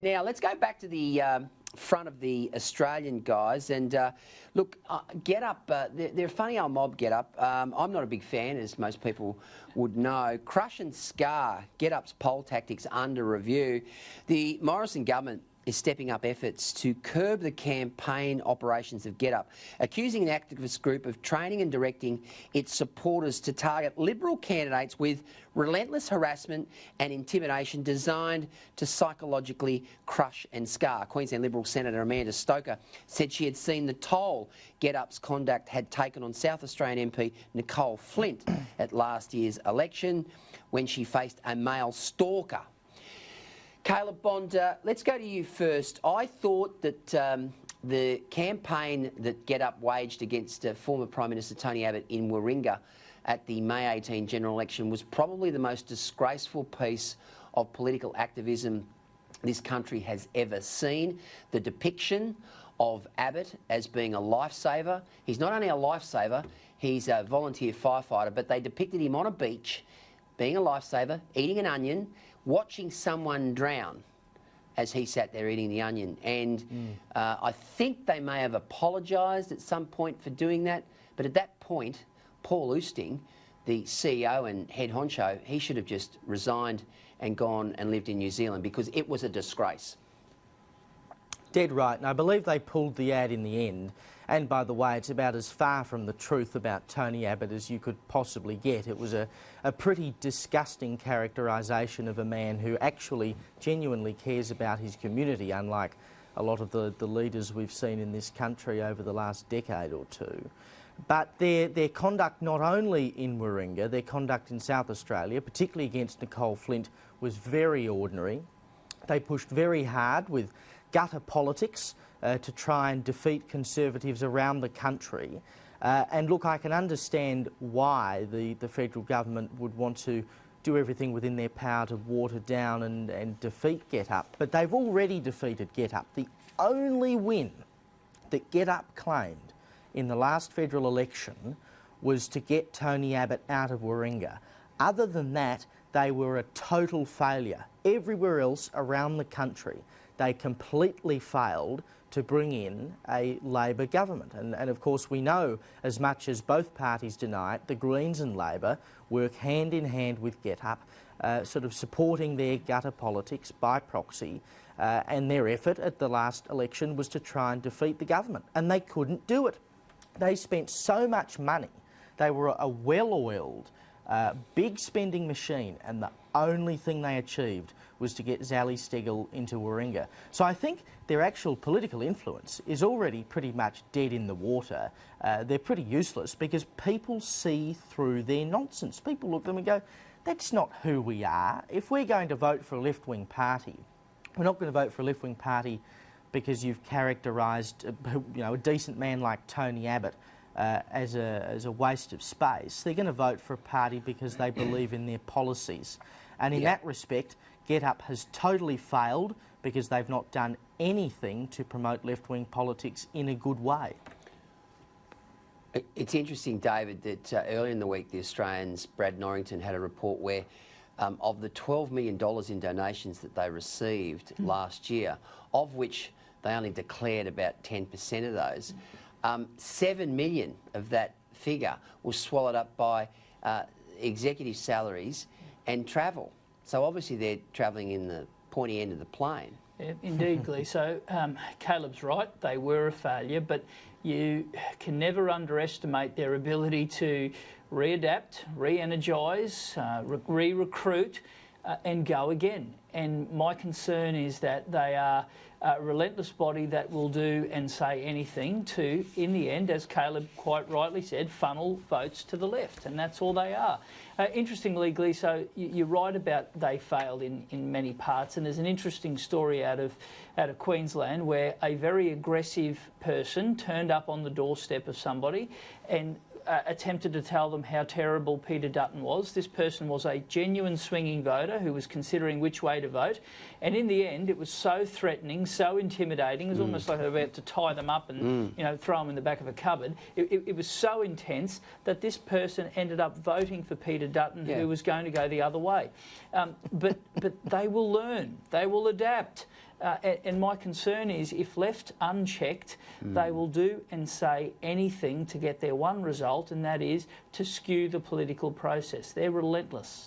Now, let's go back to the front of the Australian guys. And look, GetUp, they're a funny old mob, GetUp. I'm not a big fan, as most people would know. Crush and scar, GetUp's poll tactics under review. The Morrison government is stepping up efforts to curb the campaign operations of GetUp, accusing an activist group of training and directing its supporters to target Liberal candidates with relentless harassment and intimidation designed to psychologically crush and scar. Queensland Liberal Senator Amanda Stoker said she had seen the toll GetUp's conduct had taken on South Australian MP Nicole Flint at last year's election when she faced a male stalker. Caleb Bond, let's go to you first. I thought that the campaign that GetUp waged against former Prime Minister Tony Abbott in Warringah at the May 18 general election was probably the most disgraceful piece of political activism this country has ever seen. The depiction of Abbott as being a lifesaver. He's not only a lifesaver, he's a volunteer firefighter, but they depicted him on a beach being a lifesaver, eating an onion, watching someone drown as he sat there eating the onion. And I think they may have apologised at some point for doing that, but at that point, Paul Oosting, the CEO and head honcho, he should have just resigned and gone and lived in New Zealand because it was a disgrace. Dead right, and I believe they pulled the ad in the end. And by the way, it's about as far from the truth about Tony Abbott as you could possibly get. It was a pretty disgusting characterisation of a man who actually genuinely cares about his community, unlike a lot of the leaders we've seen in this country over the last decade or two. But their conduct not only in Warringah, their conduct in South Australia, particularly against Nicole Flint, was very ordinary. They pushed very hard with gutter politics to try and defeat Conservatives around the country. And look, I can understand why the federal government would want to do everything within their power to water down and defeat GetUp. But they've already defeated GetUp. The only win that GetUp claimed in the last federal election was to get Tony Abbott out of Warringah. Other than that, they were a total failure. Everywhere else around the country, they completely failed to bring in a Labor government. And of course we know, as much as both parties deny it, the Greens and Labor work hand in hand with GetUp, sort of supporting their gutter politics by proxy, and their effort at the last election was to try and defeat the government. And they couldn't do it. They spent so much money. They were a well-oiled, big spending machine, and the only thing they achieved was to get Zali Steggall into Warringah. So I think their actual political influence is already pretty much dead in the water. They're pretty useless because people see through their nonsense. People look at them and go, that's not who we are. If we're going to vote for a left-wing party, we're not going to vote for a left-wing party because you've characterised a decent man like Tony Abbott as a waste of space. They're going to vote for a party because they believe in their policies. And in that respect, GetUp has totally failed because they've not done anything to promote left-wing politics in a good way. It's interesting, David, that earlier in the week the Australians, Brad Norrington, had a report where of the $12 million in donations that they received last year, of which they only declared about 10% of those, 7 million of that figure was swallowed up by executive salaries and travel. So obviously they're travelling in the pointy end of the plane. Yeah, indeed, Glee. So Caleb's right, they were a failure, but you can never underestimate their ability to readapt, re-energise, re-recruit and go again. And my concern is that they are a relentless body that will do and say anything to, in the end, as Caleb quite rightly said, funnel votes to the left, and that's all they are. Interestingly, Glee, so you're right about they failed in many parts, and there's an interesting story out of Queensland where a very aggressive person turned up on the doorstep of somebody and attempted to tell them how terrible Peter Dutton was. This person was a genuine swinging voter who was considering which way to vote, and in the end it was so threatening, so intimidating, it was almost like they were about to tie them up and throw them in the back of a cupboard. It was so intense that this person ended up voting for Peter Dutton, who was going to go the other way. But they will learn, they will adapt. And my concern is if left unchecked, they will do and say anything to get their one result, and that is to skew the political process. They're relentless.